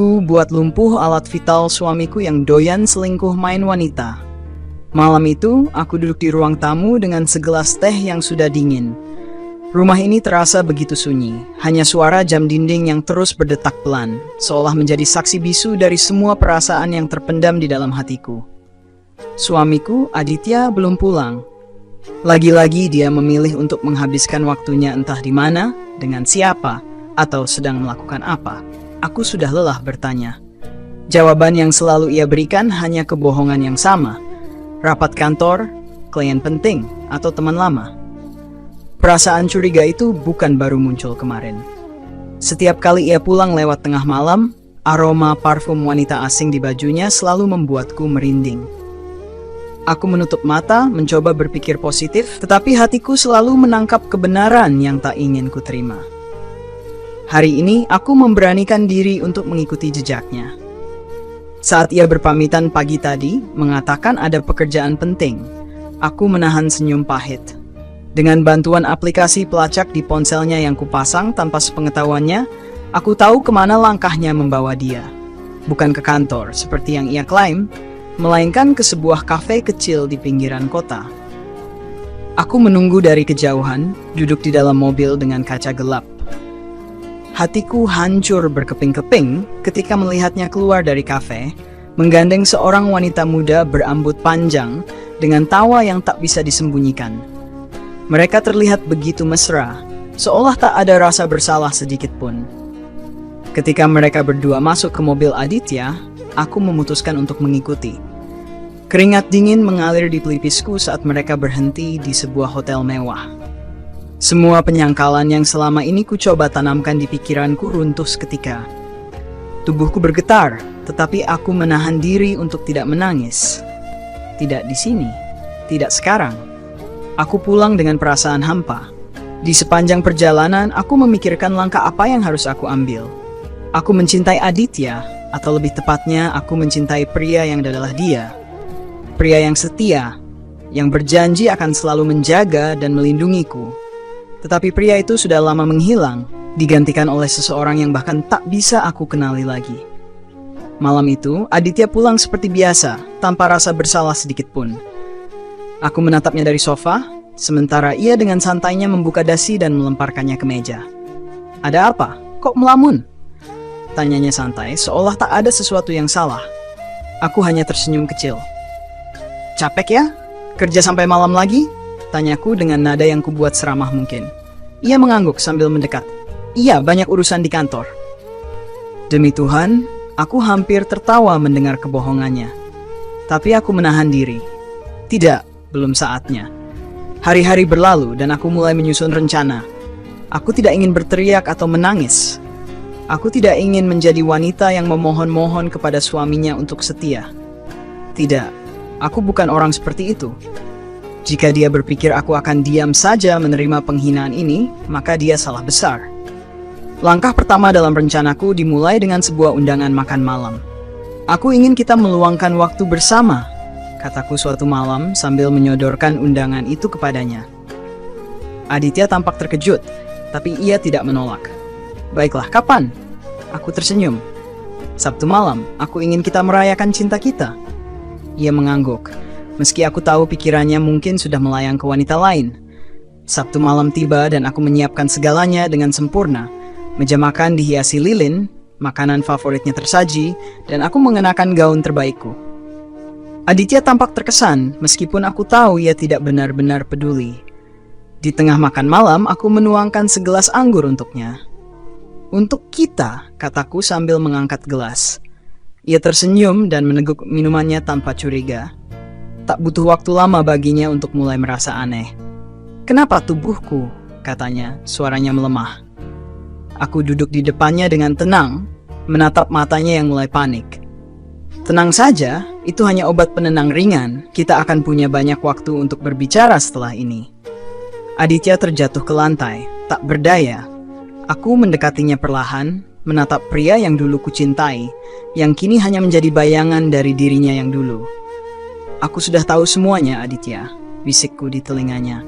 Aku buat lumpuh alat vital suamiku yang doyan selingkuh main wanita. Malam itu, aku duduk di ruang tamu dengan segelas teh yang sudah dingin. Rumah ini terasa begitu sunyi, hanya suara jam dinding yang terus berdetak pelan, seolah menjadi saksi bisu dari semua perasaan yang terpendam di dalam hatiku. Suamiku, Aditya, belum pulang. Lagi-lagi dia memilih untuk menghabiskan waktunya entah di mana, dengan siapa, atau sedang melakukan apa. Aku sudah lelah bertanya. Jawaban yang selalu ia berikan hanya kebohongan yang sama. Rapat kantor, klien penting, atau teman lama. Perasaan curiga itu bukan baru muncul kemarin. Setiap kali ia pulang lewat tengah malam, aroma parfum wanita asing di bajunya selalu membuatku merinding. Aku menutup mata, mencoba berpikir positif, tetapi hatiku selalu menangkap kebenaran yang tak ingin kuterima. Hari ini, aku memberanikan diri untuk mengikuti jejaknya. Saat ia berpamitan pagi tadi, mengatakan ada pekerjaan penting, aku menahan senyum pahit. Dengan bantuan aplikasi pelacak di ponselnya yang kupasang tanpa sepengetahuannya, aku tahu kemana langkahnya membawa dia. Bukan ke kantor, seperti yang ia klaim, melainkan ke sebuah kafe kecil di pinggiran kota. Aku menunggu dari kejauhan, duduk di dalam mobil dengan kaca gelap. Hatiku hancur berkeping-keping ketika melihatnya keluar dari kafe, menggandeng seorang wanita muda berambut panjang dengan tawa yang tak bisa disembunyikan. Mereka terlihat begitu mesra, seolah tak ada rasa bersalah sedikit pun. Ketika mereka berdua masuk ke mobil Aditya, aku memutuskan untuk mengikuti. Keringat dingin mengalir di pelipisku saat mereka berhenti di sebuah hotel mewah. Semua penyangkalan yang selama ini ku coba tanamkan di pikiranku runtuh seketika. Tubuhku bergetar, tetapi aku menahan diri untuk tidak menangis. Tidak di sini, tidak sekarang. Aku pulang dengan perasaan hampa. Di sepanjang perjalanan, aku memikirkan langkah apa yang harus aku ambil. Aku mencintai Aditya, atau lebih tepatnya, aku mencintai pria yang adalah dia. Pria yang setia, yang berjanji akan selalu menjaga dan melindungiku. Tetapi pria itu sudah lama menghilang, digantikan oleh seseorang yang bahkan tak bisa aku kenali lagi. Malam itu, Aditya pulang seperti biasa, tanpa rasa bersalah sedikit pun. Aku menatapnya dari sofa, sementara ia dengan santainya membuka dasi dan melemparkannya ke meja. "Ada apa? Kok melamun?" Tanyanya santai, seolah tak ada sesuatu yang salah. Aku hanya tersenyum kecil. "Capek ya? Kerja sampai malam lagi?" Tanyaku dengan nada yang kubuat seramah mungkin. Ia mengangguk sambil mendekat. "Iya, banyak urusan di kantor." Demi Tuhan, aku hampir tertawa mendengar kebohongannya. Tapi aku menahan diri. Tidak, belum saatnya. Hari-hari berlalu dan aku mulai menyusun rencana. Aku tidak ingin berteriak atau menangis. Aku tidak ingin menjadi wanita yang memohon-mohon kepada suaminya untuk setia. Tidak, aku bukan orang seperti itu. Jika dia berpikir aku akan diam saja menerima penghinaan ini, maka dia salah besar. Langkah pertama dalam rencanaku dimulai dengan sebuah undangan makan malam. "Aku ingin kita meluangkan waktu bersama," kataku suatu malam sambil menyodorkan undangan itu kepadanya. Aditya tampak terkejut, tapi ia tidak menolak. "Baiklah, kapan?" Aku tersenyum. "Sabtu malam, aku ingin kita merayakan cinta kita." Ia mengangguk. Meski aku tahu pikirannya mungkin sudah melayang ke wanita lain. Sabtu malam tiba dan aku menyiapkan segalanya dengan sempurna. Meja makan dihiasi lilin, makanan favoritnya tersaji, dan aku mengenakan gaun terbaikku. Aditya tampak terkesan, meskipun aku tahu ia tidak benar-benar peduli. Di tengah makan malam, aku menuangkan segelas anggur untuknya. "Untuk kita," kataku sambil mengangkat gelas. Ia tersenyum dan meneguk minumannya tanpa curiga. Tak butuh waktu lama baginya untuk mulai merasa aneh. "Kenapa tubuhku?" katanya, suaranya melemah. Aku duduk di depannya dengan tenang, menatap matanya yang mulai panik. "Tenang saja, itu hanya obat penenang ringan. Kita akan punya banyak waktu untuk berbicara setelah ini." Aditya terjatuh ke lantai, tak berdaya. Aku mendekatinya perlahan, menatap pria yang dulu kucintai, yang kini hanya menjadi bayangan dari dirinya yang dulu. "Aku sudah tahu semuanya, Aditya," bisikku di telinganya.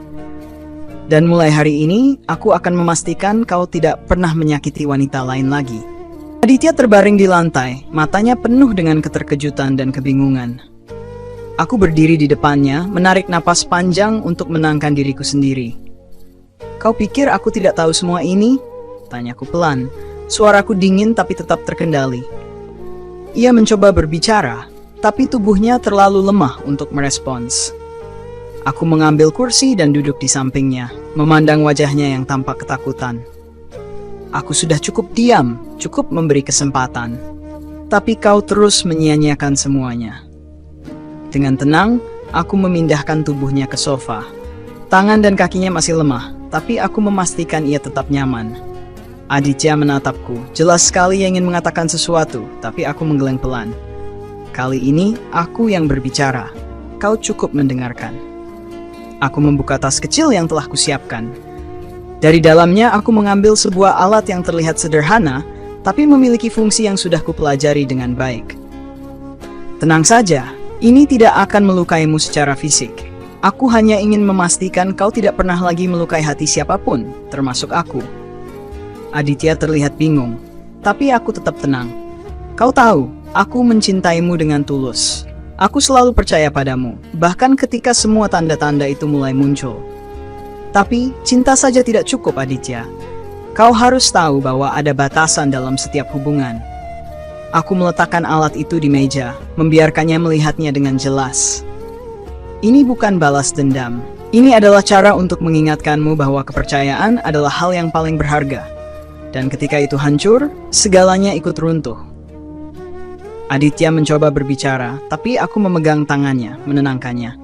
"Dan mulai hari ini, aku akan memastikan kau tidak pernah menyakiti wanita lain lagi." Aditya terbaring di lantai, matanya penuh dengan keterkejutan dan kebingungan. Aku berdiri di depannya, menarik napas panjang untuk menenangkan diriku sendiri. "Kau pikir aku tidak tahu semua ini?" Tanyaku pelan. Suaraku dingin tapi tetap terkendali. Ia mencoba berbicara, tapi tubuhnya terlalu lemah untuk merespons. Aku mengambil kursi dan duduk di sampingnya, memandang wajahnya yang tampak ketakutan. Aku sudah cukup diam, cukup memberi kesempatan. Tapi kau terus menyia-nyiakan semuanya. Dengan tenang, aku memindahkan tubuhnya ke sofa. Tangan dan kakinya masih lemah, tapi aku memastikan ia tetap nyaman. Aditya menatapku, jelas sekali ia ingin mengatakan sesuatu, tapi aku menggeleng pelan. Kali ini, aku yang berbicara. Kau cukup mendengarkan. Aku membuka tas kecil yang telah kusiapkan. Dari dalamnya aku mengambil sebuah alat yang terlihat sederhana, tapi memiliki fungsi yang sudah kupelajari dengan baik. Tenang saja, ini tidak akan melukaimu secara fisik. Aku hanya ingin memastikan kau tidak pernah lagi melukai hati siapapun, termasuk aku. Aditya terlihat bingung, tapi aku tetap tenang. Kau tahu, aku mencintaimu dengan tulus. Aku selalu percaya padamu, bahkan ketika semua tanda-tanda itu mulai muncul. Tapi, cinta saja tidak cukup, Aditya. Kau harus tahu bahwa ada batasan dalam setiap hubungan. Aku meletakkan alat itu di meja, membiarkannya melihatnya dengan jelas. Ini bukan balas dendam. Ini adalah cara untuk mengingatkanmu bahwa kepercayaan adalah hal yang paling berharga. Dan ketika itu hancur, segalanya ikut runtuh. Aditya mencoba berbicara, tapi aku memegang tangannya, menenangkannya.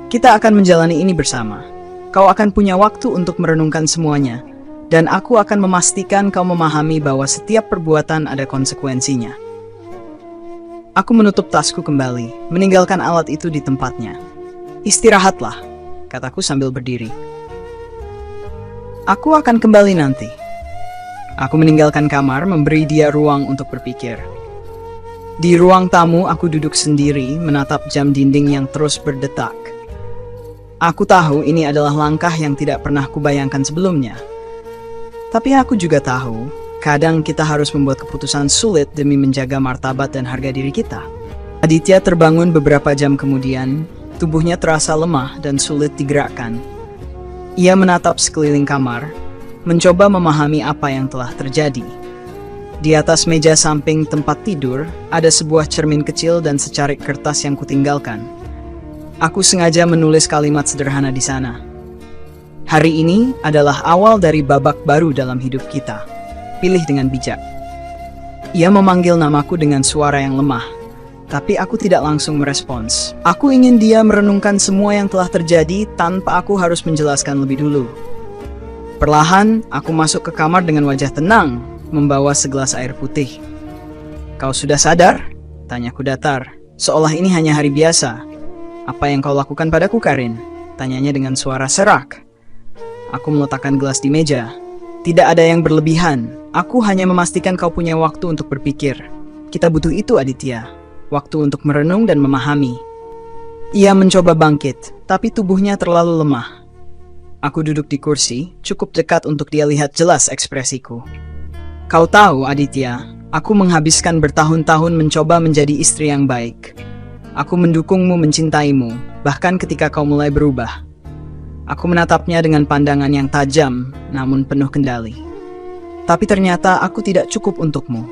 Kita akan menjalani ini bersama. Kau akan punya waktu untuk merenungkan semuanya, dan aku akan memastikan kau memahami bahwa setiap perbuatan ada konsekuensinya. Aku menutup tasku kembali, meninggalkan alat itu di tempatnya. Istirahatlah, kataku sambil berdiri. Aku akan kembali nanti. Aku meninggalkan kamar, memberi dia ruang untuk berpikir. Di ruang tamu, aku duduk sendiri, menatap jam dinding yang terus berdetak. Aku tahu ini adalah langkah yang tidak pernah kubayangkan sebelumnya. Tapi aku juga tahu, kadang kita harus membuat keputusan sulit demi menjaga martabat dan harga diri kita. Aditya terbangun beberapa jam kemudian, tubuhnya terasa lemah dan sulit digerakkan. Ia menatap sekeliling kamar, mencoba memahami apa yang telah terjadi. Di atas meja samping tempat tidur, ada sebuah cermin kecil dan secarik kertas yang kutinggalkan. Aku sengaja menulis kalimat sederhana di sana. Hari ini adalah awal dari babak baru dalam hidup kita. Pilih dengan bijak. Ia memanggil namaku dengan suara yang lemah, tapi aku tidak langsung merespons. Aku ingin dia merenungkan semua yang telah terjadi tanpa aku harus menjelaskan lebih dulu. Perlahan, aku masuk ke kamar dengan wajah tenang, membawa segelas air putih. "Kau sudah sadar?" Tanyaku datar, seolah ini hanya hari biasa. "Apa yang kau lakukan padaku, Karin?" Tanyanya dengan suara serak. Aku meletakkan gelas di meja. Tidak ada yang berlebihan. Aku hanya memastikan kau punya waktu untuk berpikir. Kita butuh itu, Aditya. Waktu untuk merenung dan memahami. Ia mencoba bangkit, tapi tubuhnya terlalu lemah. Aku duduk di kursi, cukup dekat untuk dia lihat jelas ekspresiku. "Kau tahu, Aditya, aku menghabiskan bertahun-tahun mencoba menjadi istri yang baik. Aku mendukungmu, mencintaimu, bahkan ketika kau mulai berubah." Aku menatapnya dengan pandangan yang tajam, namun penuh kendali. "Tapi ternyata aku tidak cukup untukmu.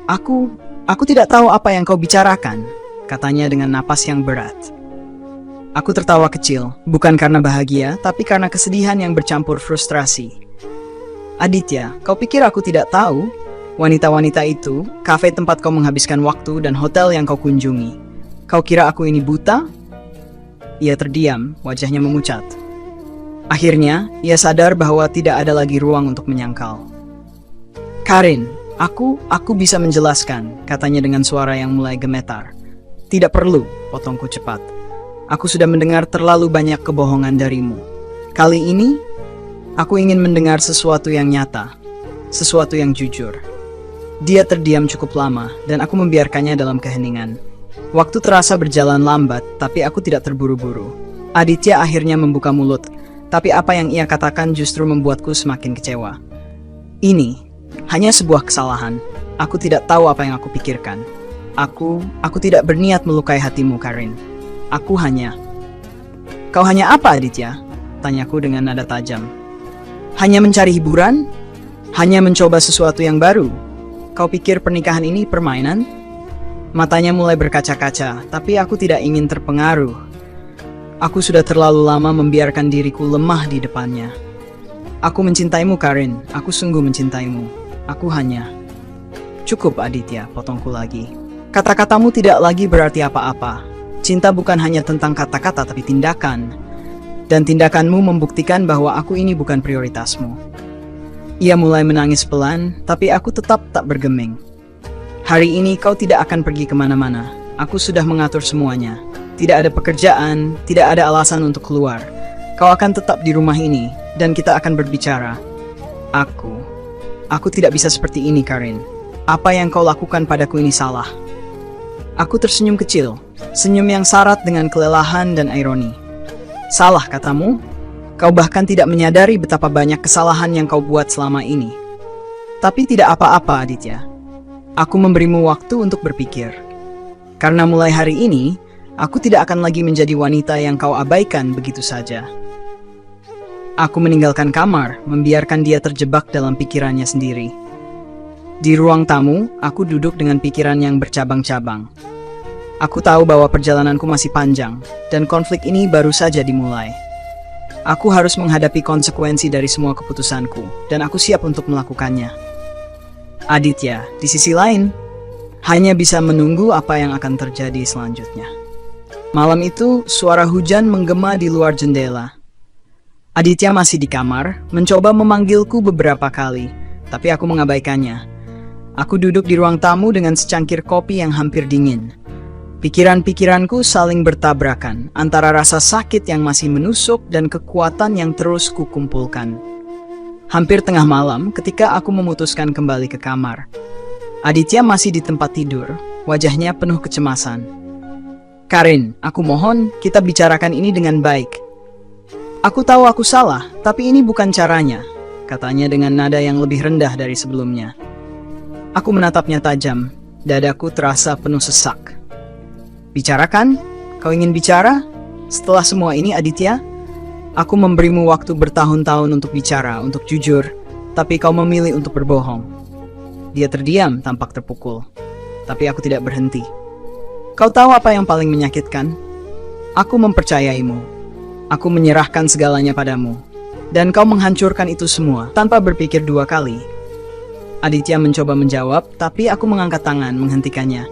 Aku tidak tahu apa yang kau bicarakan," katanya dengan napas yang berat. Aku tertawa kecil, bukan karena bahagia, tapi karena kesedihan yang bercampur frustrasi. "Aditya, kau pikir aku tidak tahu? Wanita-wanita itu, kafe tempat kau menghabiskan waktu, dan hotel yang kau kunjungi. Kau kira aku ini buta?" Ia terdiam, wajahnya memucat. Akhirnya, ia sadar bahwa tidak ada lagi ruang untuk menyangkal. "Karin, aku bisa menjelaskan," katanya dengan suara yang mulai gemetar. "Tidak perlu," potongku cepat. "Aku sudah mendengar terlalu banyak kebohongan darimu. Kali ini, aku ingin mendengar sesuatu yang nyata, sesuatu yang jujur." Dia terdiam cukup lama, dan aku membiarkannya dalam keheningan. Waktu terasa berjalan lambat, tapi aku tidak terburu-buru. Aditya akhirnya membuka mulut, tapi apa yang ia katakan justru membuatku semakin kecewa. "Ini hanya sebuah kesalahan. Aku tidak tahu apa yang aku pikirkan. Aku tidak berniat melukai hatimu, Karin. Aku hanya... Kau hanya apa, Aditya? Tanyaku dengan nada tajam. Hanya mencari hiburan? Hanya mencoba sesuatu yang baru? Kau pikir pernikahan ini permainan? Matanya mulai berkaca-kaca, tapi aku tidak ingin terpengaruh. Aku sudah terlalu lama membiarkan diriku lemah di depannya. Aku mencintaimu, Karin. Aku sungguh mencintaimu. Aku hanya... Cukup, Aditya, potongku lagi. Kata-katamu tidak lagi berarti apa-apa. Cinta bukan hanya tentang kata-kata tapi tindakan. Dan tindakanmu membuktikan bahwa aku ini bukan prioritasmu. Ia mulai menangis pelan, tapi aku tetap tak bergeming. Hari ini kau tidak akan pergi kemana-mana. Aku sudah mengatur semuanya. Tidak ada pekerjaan, tidak ada alasan untuk keluar. Kau akan tetap di rumah ini, dan kita akan berbicara. Aku tidak bisa seperti ini, Karin. Apa yang kau lakukan padaku ini salah. Aku tersenyum kecil, senyum yang syarat dengan kelelahan dan ironi. Salah katamu? Kau bahkan tidak menyadari betapa banyak kesalahan yang kau buat selama ini. Tapi tidak apa-apa, Aditya. Aku memberimu waktu untuk berpikir. Karena mulai hari ini, aku tidak akan lagi menjadi wanita yang kau abaikan begitu saja. Aku meninggalkan kamar, membiarkan dia terjebak dalam pikirannya sendiri. Di ruang tamu, aku duduk dengan pikiran yang bercabang-cabang. Aku tahu bahwa perjalananku masih panjang, dan konflik ini baru saja dimulai. Aku harus menghadapi konsekuensi dari semua keputusanku, dan aku siap untuk melakukannya. Aditya, di sisi lain, hanya bisa menunggu apa yang akan terjadi selanjutnya. Malam itu, suara hujan menggema di luar jendela. Aditya masih di kamar, mencoba memanggilku beberapa kali, tapi aku mengabaikannya. Aku duduk di ruang tamu dengan secangkir kopi yang hampir dingin. Pikiran-pikiranku saling bertabrakan antara rasa sakit yang masih menusuk dan kekuatan yang terus kukumpulkan. Hampir tengah malam ketika aku memutuskan kembali ke kamar. Aditya masih di tempat tidur, wajahnya penuh kecemasan. Karin, aku mohon kita bicarakan ini dengan baik. Aku tahu aku salah, tapi ini bukan caranya, katanya dengan nada yang lebih rendah dari sebelumnya. Aku menatapnya tajam, dadaku terasa penuh sesak. Bicarakan? Kau ingin bicara? Setelah semua ini, Aditya? Aku memberimu waktu bertahun-tahun untuk bicara, untuk jujur, tapi kau memilih untuk berbohong. Dia terdiam, tampak terpukul. Tapi aku tidak berhenti. Kau tahu apa yang paling menyakitkan? Aku mempercayaimu. Aku menyerahkan segalanya padamu. Dan kau menghancurkan itu semua, tanpa berpikir dua kali. Aditya mencoba menjawab, tapi aku mengangkat tangan menghentikannya.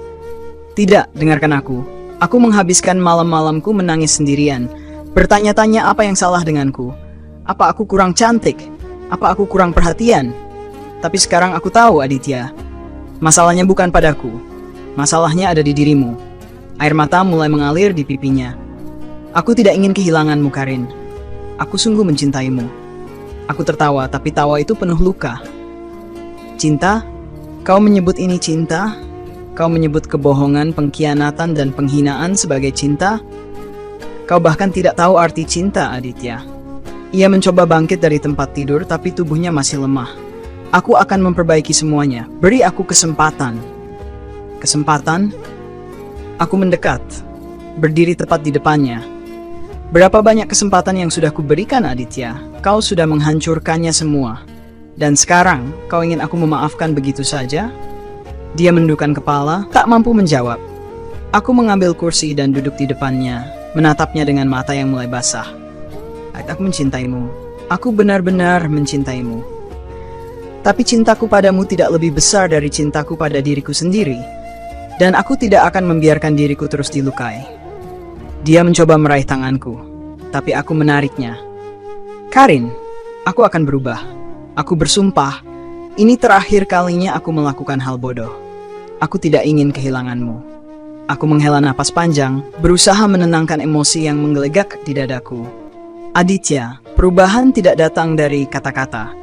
Tidak, dengarkan aku. Aku menghabiskan malam-malamku menangis sendirian, bertanya-tanya apa yang salah denganku. Apa aku kurang cantik? Apa aku kurang perhatian? Tapi sekarang aku tahu, Aditya. Masalahnya bukan padaku. Masalahnya ada di dirimu. Air mata mulai mengalir di pipinya. Aku tidak ingin kehilanganmu, Karin. Aku sungguh mencintaimu. Aku tertawa, tapi tawa itu penuh luka. Cinta? Kau menyebut ini cinta? Kau menyebut kebohongan, pengkhianatan, dan penghinaan sebagai cinta? Kau bahkan tidak tahu arti cinta, Aditya. Ia mencoba bangkit dari tempat tidur, tapi tubuhnya masih lemah. Aku akan memperbaiki semuanya. Beri aku kesempatan. Kesempatan? Aku mendekat, berdiri tepat di depannya. Berapa banyak kesempatan yang sudah kuberikan, Aditya? Kau sudah menghancurkannya semua. Dan sekarang, kau ingin aku memaafkan begitu saja? Dia menundukkan kepala, tak mampu menjawab. Aku mengambil kursi dan duduk di depannya, menatapnya dengan mata yang mulai basah. Aku mencintaimu. Aku benar-benar mencintaimu. Tapi cintaku padamu tidak lebih besar dari cintaku pada diriku sendiri. Dan aku tidak akan membiarkan diriku terus dilukai. Dia mencoba meraih tanganku, tapi aku menariknya. Karin, aku akan berubah. Aku bersumpah, ini terakhir kalinya aku melakukan hal bodoh. Aku tidak ingin kehilanganmu. Aku menghela napas panjang, berusaha menenangkan emosi yang menggelegak di dadaku. Aditya, perubahan tidak datang dari kata-kata.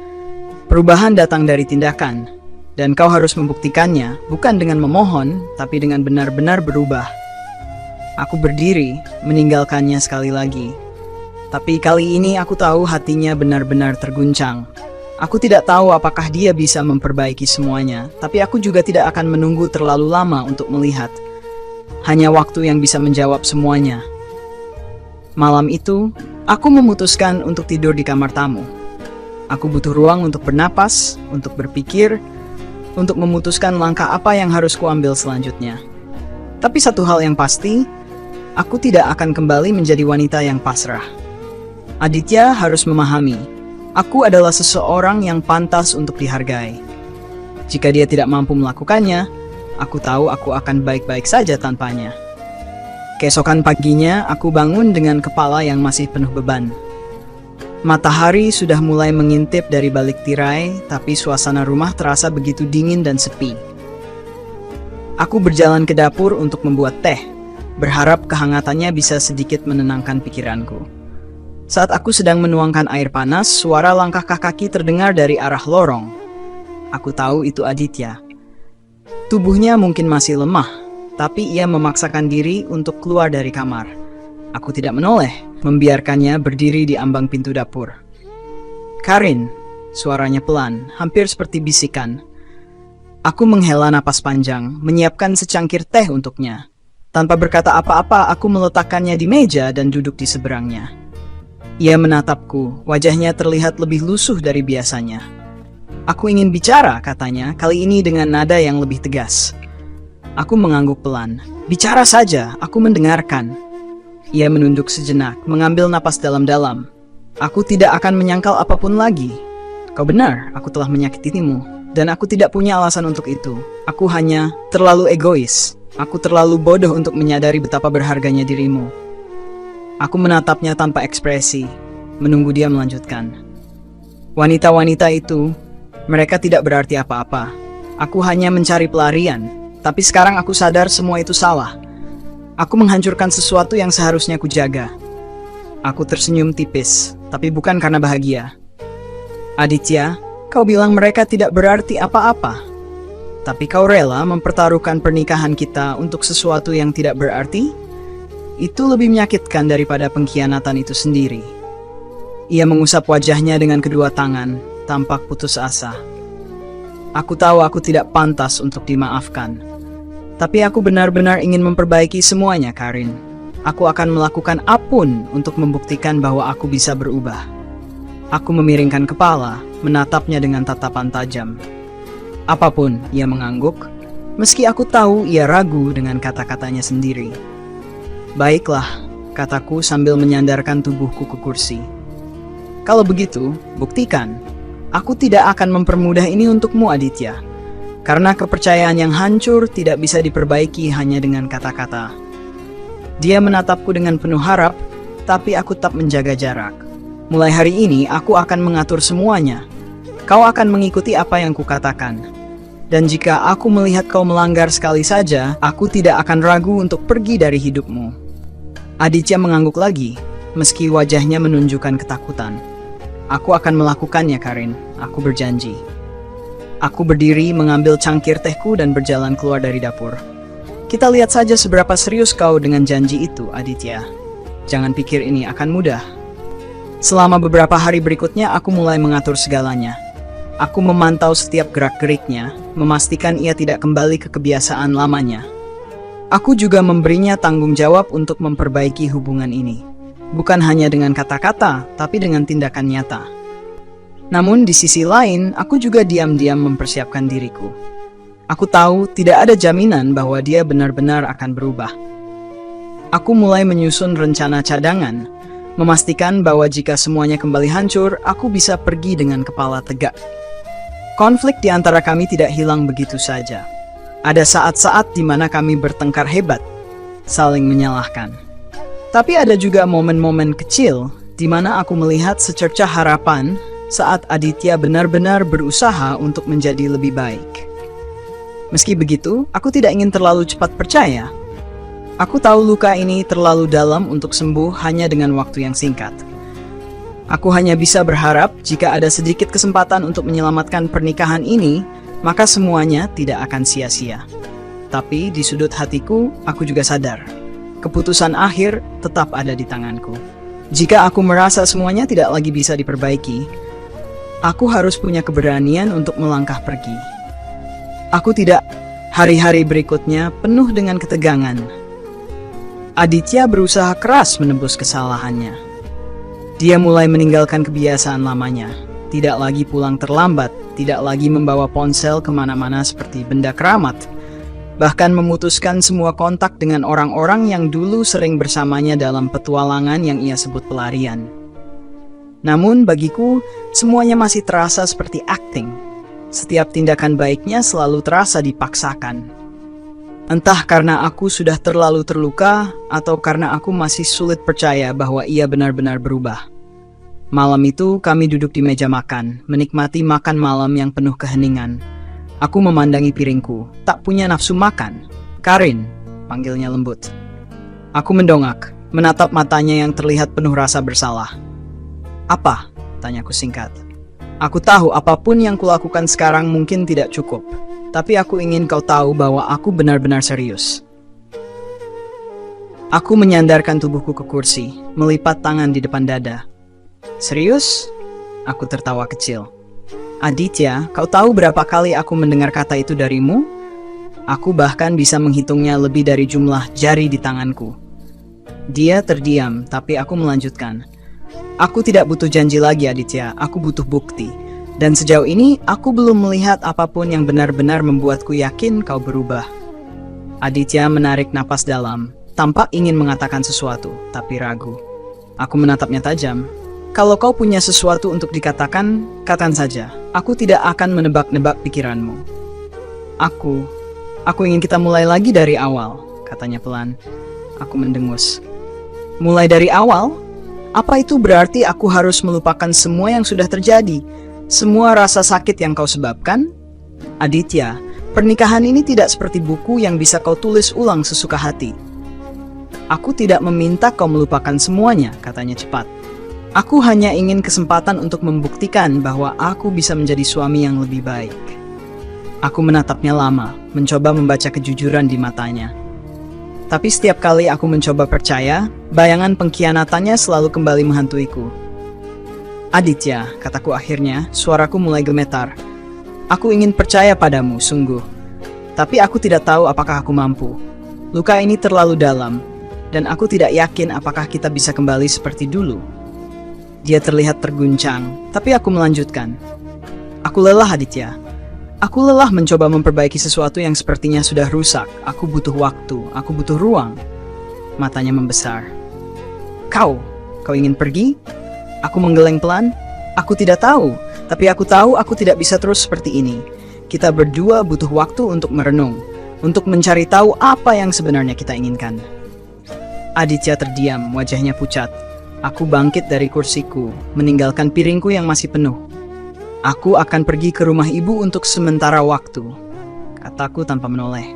Perubahan datang dari tindakan. Dan kau harus membuktikannya, bukan dengan memohon, tapi dengan benar-benar berubah. Aku berdiri, meninggalkannya sekali lagi. Tapi kali ini aku tahu hatinya benar-benar terguncang. Aku tidak tahu apakah dia bisa memperbaiki semuanya, tapi aku juga tidak akan menunggu terlalu lama untuk melihat. Hanya waktu yang bisa menjawab semuanya. Malam itu, aku memutuskan untuk tidur di kamar tamu. Aku butuh ruang untuk bernapas, untuk berpikir, untuk memutuskan langkah apa yang harus kuambil selanjutnya. Tapi satu hal yang pasti, aku tidak akan kembali menjadi wanita yang pasrah. Aditya harus memahami. Aku adalah seseorang yang pantas untuk dihargai. Jika dia tidak mampu melakukannya, aku tahu aku akan baik-baik saja tanpanya. Keesokan paginya, aku bangun dengan kepala yang masih penuh beban. Matahari sudah mulai mengintip dari balik tirai, tapi suasana rumah terasa begitu dingin dan sepi. Aku berjalan ke dapur untuk membuat teh, berharap kehangatannya bisa sedikit menenangkan pikiranku. Saat aku sedang menuangkan air panas, suara langkah kaki terdengar dari arah lorong. Aku tahu itu Aditya. Tubuhnya mungkin masih lemah, tapi ia memaksakan diri untuk keluar dari kamar. Aku tidak menoleh, membiarkannya berdiri di ambang pintu dapur. "Karin," suaranya pelan, hampir seperti bisikan. Aku menghela napas panjang, menyiapkan secangkir teh untuknya. Tanpa berkata apa-apa, aku meletakkannya di meja dan duduk di seberangnya. Ia menatapku, wajahnya terlihat lebih lusuh dari biasanya. "Aku ingin bicara," katanya, kali ini dengan nada yang lebih tegas. Aku mengangguk pelan. "Bicara saja, aku mendengarkan." Ia menunduk sejenak, mengambil napas dalam-dalam. "Aku tidak akan menyangkal apapun lagi. Kau benar, aku telah menyakitimu, dan aku tidak punya alasan untuk itu. Aku hanya terlalu egois. Aku terlalu bodoh untuk menyadari betapa berharganya dirimu." Aku menatapnya tanpa ekspresi, menunggu dia melanjutkan. "Wanita-wanita itu, mereka tidak berarti apa-apa. Aku hanya mencari pelarian, tapi sekarang aku sadar semua itu salah. Aku menghancurkan sesuatu yang seharusnya kujaga." Aku tersenyum tipis, tapi bukan karena bahagia. "Aditya, kau bilang mereka tidak berarti apa-apa. Tapi kau rela mempertaruhkan pernikahan kita untuk sesuatu yang tidak berarti? Itu lebih menyakitkan daripada pengkhianatan itu sendiri." Ia mengusap wajahnya dengan kedua tangan, tampak putus asa. "Aku tahu aku tidak pantas untuk dimaafkan. Tapi aku benar-benar ingin memperbaiki semuanya, Karin. Aku akan melakukan apapun untuk membuktikan bahwa aku bisa berubah." Aku memiringkan kepala, menatapnya dengan tatapan tajam. "Apapun," ia mengangguk, meski aku tahu ia ragu dengan kata-katanya sendiri. "Baiklah," kataku sambil menyandarkan tubuhku ke kursi. "Kalau begitu, buktikan. Aku tidak akan mempermudah ini untukmu, Aditya. Karena kepercayaan yang hancur tidak bisa diperbaiki hanya dengan kata-kata." Dia menatapku dengan penuh harap, tapi aku tetap menjaga jarak. "Mulai hari ini, aku akan mengatur semuanya. Kau akan mengikuti apa yang kukatakan. Dan jika aku melihat kau melanggar sekali saja, aku tidak akan ragu untuk pergi dari hidupmu." Aditya mengangguk lagi, meski wajahnya menunjukkan ketakutan. "Aku akan melakukannya, Karin. Aku berjanji." Aku berdiri, mengambil cangkir tehku dan berjalan keluar dari dapur. "Kita lihat saja seberapa serius kau dengan janji itu, Aditya. Jangan pikir ini akan mudah." Selama beberapa hari berikutnya, aku mulai mengatur segalanya. Aku memantau setiap gerak-geriknya, memastikan ia tidak kembali ke kebiasaan lamanya. Aku juga memberinya tanggung jawab untuk memperbaiki hubungan ini. Bukan hanya dengan kata-kata, tapi dengan tindakan nyata. Namun di sisi lain, aku juga diam-diam mempersiapkan diriku. Aku tahu tidak ada jaminan bahwa dia benar-benar akan berubah. Aku mulai menyusun rencana cadangan, memastikan bahwa jika semuanya kembali hancur, aku bisa pergi dengan kepala tegak. Konflik di antara kami tidak hilang begitu saja. Ada saat-saat di mana kami bertengkar hebat, saling menyalahkan. Tapi ada juga momen-momen kecil di mana aku melihat secercah harapan saat Aditya benar-benar berusaha untuk menjadi lebih baik. Meski begitu, aku tidak ingin terlalu cepat percaya. Aku tahu luka ini terlalu dalam untuk sembuh hanya dengan waktu yang singkat. Aku hanya bisa berharap jika ada sedikit kesempatan untuk menyelamatkan pernikahan ini, maka semuanya tidak akan sia-sia. Tapi di sudut hatiku, aku juga sadar, keputusan akhir tetap ada di tanganku. Jika aku merasa semuanya tidak lagi bisa diperbaiki, Aku harus punya keberanian untuk melangkah pergi. Aku tidak. Hari-hari berikutnya penuh dengan ketegangan. Aditya berusaha keras menebus kesalahannya. Dia mulai meninggalkan kebiasaan lamanya. Tidak lagi pulang terlambat, tidak lagi membawa ponsel kemana-mana seperti benda keramat. Bahkan memutuskan semua kontak dengan orang-orang yang dulu sering bersamanya dalam petualangan yang ia sebut pelarian. Namun bagiku, semuanya masih terasa seperti akting. Setiap tindakan baiknya selalu terasa dipaksakan. Entah karena aku sudah terlalu terluka, atau karena aku masih sulit percaya bahwa ia benar-benar berubah. Malam itu kami duduk di meja makan, menikmati makan malam yang penuh keheningan. Aku memandangi piringku, tak punya nafsu makan. "Karin," panggilnya lembut. Aku mendongak, menatap matanya yang terlihat penuh rasa bersalah. "Apa?" tanyaku singkat. "Aku tahu apapun yang kulakukan sekarang mungkin tidak cukup, tapi aku ingin kau tahu bahwa aku benar-benar serius." Aku menyandarkan tubuhku ke kursi, melipat tangan di depan dada. "Serius?" Aku tertawa kecil. "Aditya, kau tahu berapa kali aku mendengar kata itu darimu? Aku bahkan bisa menghitungnya lebih dari jumlah jari di tanganku." Dia terdiam, tapi aku melanjutkan. "Aku tidak butuh janji lagi, Aditya. Aku butuh bukti. Dan sejauh ini, aku belum melihat apapun yang benar-benar membuatku yakin kau berubah." Aditya menarik napas dalam, tampak ingin mengatakan sesuatu, tapi ragu. Aku menatapnya tajam. "Kalau kau punya sesuatu untuk dikatakan, katakan saja. Aku tidak akan menebak-nebak pikiranmu." Aku ingin kita mulai lagi dari awal," katanya pelan. Aku mendengus. "Mulai dari awal? Apa itu berarti aku harus melupakan semua yang sudah terjadi? Semua rasa sakit yang kau sebabkan?" "Aditya, pernikahan ini tidak seperti buku yang bisa kau tulis ulang sesuka hati." "Aku tidak meminta kau melupakan semuanya," katanya cepat. "Aku hanya ingin kesempatan untuk membuktikan bahwa aku bisa menjadi suami yang lebih baik." Aku menatapnya lama, mencoba membaca kejujuran di matanya. Tapi setiap kali aku mencoba percaya, bayangan pengkhianatannya selalu kembali menghantuiku. "Aditya," kataku akhirnya, suaraku mulai gemetar. "Aku ingin percaya padamu, sungguh. Tapi aku tidak tahu apakah aku mampu. Luka ini terlalu dalam, dan aku tidak yakin apakah kita bisa kembali seperti dulu." Dia terlihat terguncang, tapi aku melanjutkan. "Aku lelah, Aditya. Aku lelah mencoba memperbaiki sesuatu yang sepertinya sudah rusak. Aku butuh waktu, aku butuh ruang." Matanya membesar. Kau ingin pergi?" Aku menggeleng pelan. "Aku tidak tahu, tapi aku tahu aku tidak bisa terus seperti ini. Kita berdua butuh waktu untuk merenung, untuk mencari tahu apa yang sebenarnya kita inginkan." Aditya terdiam, wajahnya pucat. Aku bangkit dari kursiku, meninggalkan piringku yang masih penuh. "Aku akan pergi ke rumah ibu untuk sementara waktu," kataku tanpa menoleh.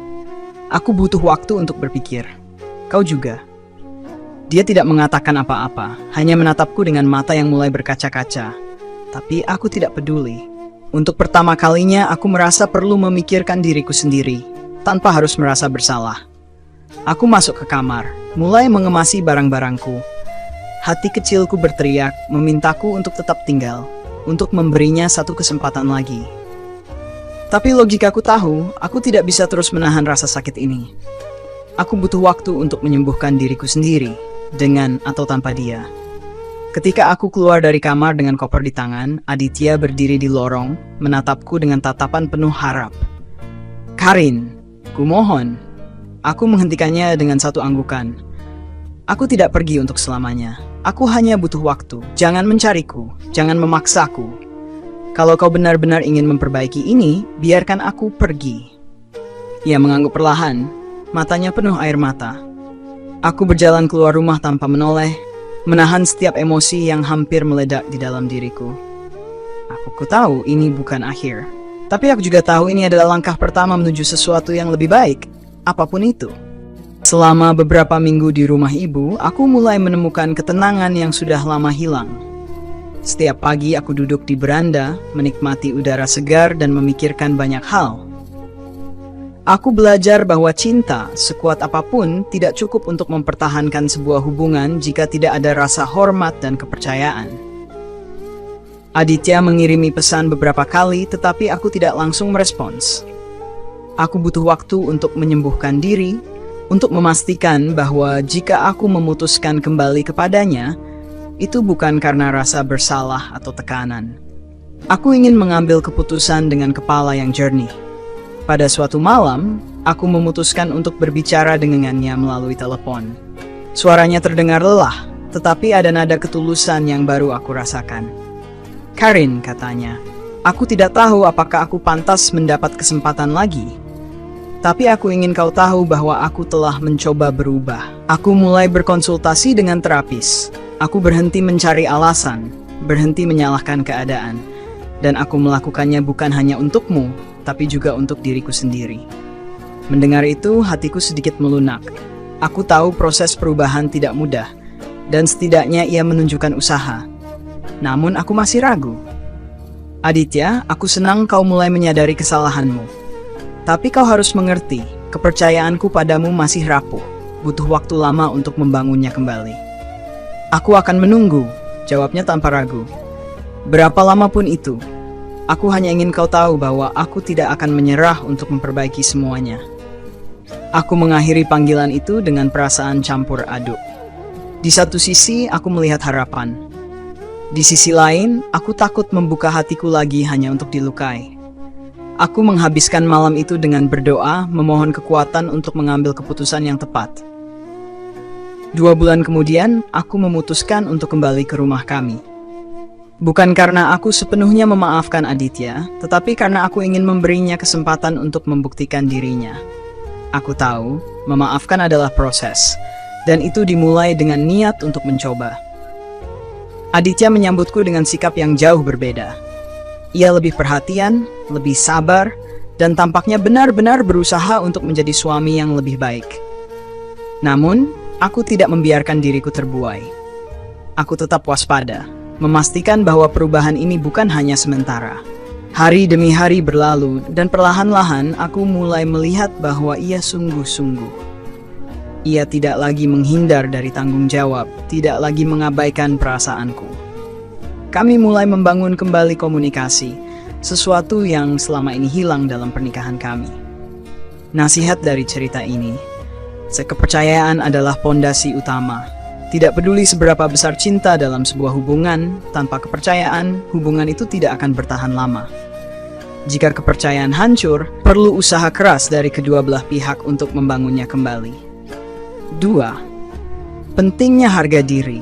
"Aku butuh waktu untuk berpikir. Kau juga." Dia tidak mengatakan apa-apa, hanya menatapku dengan mata yang mulai berkaca-kaca. Tapi aku tidak peduli. Untuk pertama kalinya aku merasa perlu memikirkan diriku sendiri, tanpa harus merasa bersalah. Aku masuk ke kamar, mulai mengemasi barang-barangku. Hati kecilku berteriak, memintaku untuk tetap tinggal, untuk memberinya satu kesempatan lagi. Tapi logikaku tahu, aku tidak bisa terus menahan rasa sakit ini. Aku butuh waktu untuk menyembuhkan diriku sendiri, dengan atau tanpa dia. Ketika aku keluar dari kamar dengan koper di tangan, Aditya berdiri di lorong, menatapku dengan tatapan penuh harap. "Karin, kumohon." Aku menghentikannya dengan satu anggukan. "Aku tidak pergi untuk selamanya. Aku hanya butuh waktu. Jangan mencariku, jangan memaksaku. Kalau kau benar-benar ingin memperbaiki ini, biarkan aku pergi." Ia mengangguk perlahan, matanya penuh air mata. Aku berjalan keluar rumah tanpa menoleh, menahan setiap emosi yang hampir meledak di dalam diriku. Aku tahu ini bukan akhir, tapi aku juga tahu ini adalah langkah pertama menuju sesuatu yang lebih baik, apapun itu. Selama beberapa minggu di rumah ibu, aku mulai menemukan ketenangan yang sudah lama hilang. Setiap pagi aku duduk di beranda, menikmati udara segar dan memikirkan banyak hal. Aku belajar bahwa cinta, sekuat apapun, tidak cukup untuk mempertahankan sebuah hubungan jika tidak ada rasa hormat dan kepercayaan. Aditya mengirimi pesan beberapa kali, tetapi aku tidak langsung merespons. Aku butuh waktu untuk menyembuhkan diri, untuk memastikan bahwa jika aku memutuskan kembali kepadanya, itu bukan karena rasa bersalah atau tekanan. Aku ingin mengambil keputusan dengan kepala yang jernih. Pada suatu malam, aku memutuskan untuk berbicara dengannya melalui telepon. Suaranya terdengar lelah, tetapi ada nada ketulusan yang baru aku rasakan. "Karin," katanya, "aku tidak tahu apakah aku pantas mendapat kesempatan lagi. Tapi aku ingin kau tahu bahwa aku telah mencoba berubah. Aku mulai berkonsultasi dengan terapis. Aku berhenti mencari alasan, berhenti menyalahkan keadaan. Dan aku melakukannya bukan hanya untukmu, tapi juga untuk diriku sendiri." Mendengar itu, hatiku sedikit melunak. Aku tahu proses perubahan tidak mudah, dan setidaknya ia menunjukkan usaha. Namun aku masih ragu. "Aditya, aku senang kau mulai menyadari kesalahanmu. Tapi kau harus mengerti, kepercayaanku padamu masih rapuh. Butuh waktu lama untuk membangunnya kembali." "Aku akan menunggu," jawabnya tanpa ragu. "Berapa lama pun itu. Aku hanya ingin kau tahu bahwa aku tidak akan menyerah untuk memperbaiki semuanya." Aku mengakhiri panggilan itu dengan perasaan campur aduk. Di satu sisi, aku melihat harapan. Di sisi lain, aku takut membuka hatiku lagi hanya untuk dilukai. Aku menghabiskan malam itu dengan berdoa, memohon kekuatan untuk mengambil keputusan yang tepat. 2 bulan kemudian, aku memutuskan untuk kembali ke rumah kami. Bukan karena aku sepenuhnya memaafkan Aditya, tetapi karena aku ingin memberinya kesempatan untuk membuktikan dirinya. Aku tahu, memaafkan adalah proses, dan itu dimulai dengan niat untuk mencoba. Aditya menyambutku dengan sikap yang jauh berbeda. Ia lebih perhatian, lebih sabar, dan tampaknya benar-benar berusaha untuk menjadi suami yang lebih baik. Namun, aku tidak membiarkan diriku terbuai. Aku tetap waspada, memastikan bahwa perubahan ini bukan hanya sementara. Hari demi hari berlalu, dan perlahan-lahan aku mulai melihat bahwa ia sungguh-sungguh. Ia tidak lagi menghindar dari tanggung jawab, tidak lagi mengabaikan perasaanku. Kami mulai membangun kembali komunikasi, sesuatu yang selama ini hilang dalam pernikahan kami. Nasihat dari cerita ini, kepercayaan adalah pondasi utama. Tidak peduli seberapa besar cinta dalam sebuah hubungan, tanpa kepercayaan, hubungan itu tidak akan bertahan lama. Jika kepercayaan hancur, perlu usaha keras dari kedua belah pihak untuk membangunnya kembali. 2. Pentingnya harga diri.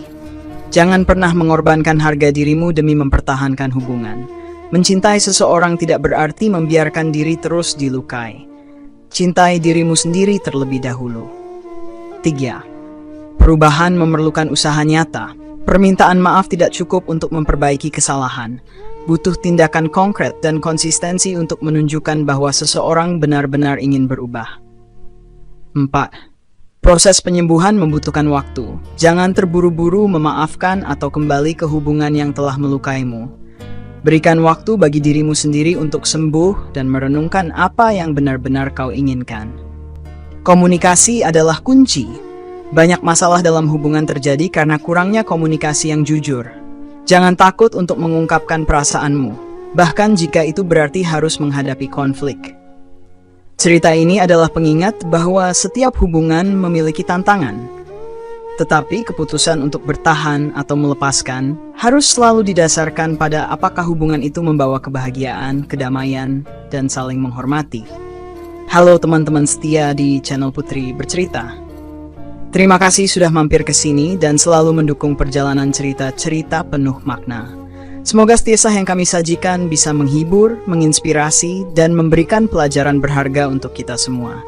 Jangan pernah mengorbankan harga dirimu demi mempertahankan hubungan. Mencintai seseorang tidak berarti membiarkan diri terus dilukai. Cintai dirimu sendiri terlebih dahulu. 3. Perubahan memerlukan usaha nyata. Permintaan maaf tidak cukup untuk memperbaiki kesalahan. Butuh tindakan konkret dan konsistensi untuk menunjukkan bahwa seseorang benar-benar ingin berubah. 4. Proses penyembuhan membutuhkan waktu. Jangan terburu-buru memaafkan atau kembali ke hubungan yang telah melukaimu. Berikan waktu bagi dirimu sendiri untuk sembuh dan merenungkan apa yang benar-benar kau inginkan. Komunikasi adalah kunci. Banyak masalah dalam hubungan terjadi karena kurangnya komunikasi yang jujur. Jangan takut untuk mengungkapkan perasaanmu, bahkan jika itu berarti harus menghadapi konflik. Cerita ini adalah pengingat bahwa setiap hubungan memiliki tantangan. Tetapi keputusan untuk bertahan atau melepaskan harus selalu didasarkan pada apakah hubungan itu membawa kebahagiaan, kedamaian, dan saling menghormati. Halo teman-teman setia di channel Putri Bercerita. Terima kasih sudah mampir ke sini dan selalu mendukung perjalanan cerita-cerita penuh makna. Semoga kisah yang kami sajikan bisa menghibur, menginspirasi, dan memberikan pelajaran berharga untuk kita semua.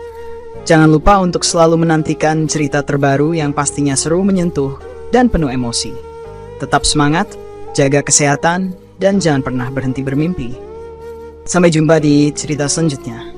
Jangan lupa untuk selalu menantikan cerita terbaru yang pastinya seru, menyentuh, dan penuh emosi. Tetap semangat, jaga kesehatan, dan jangan pernah berhenti bermimpi. Sampai jumpa di cerita selanjutnya.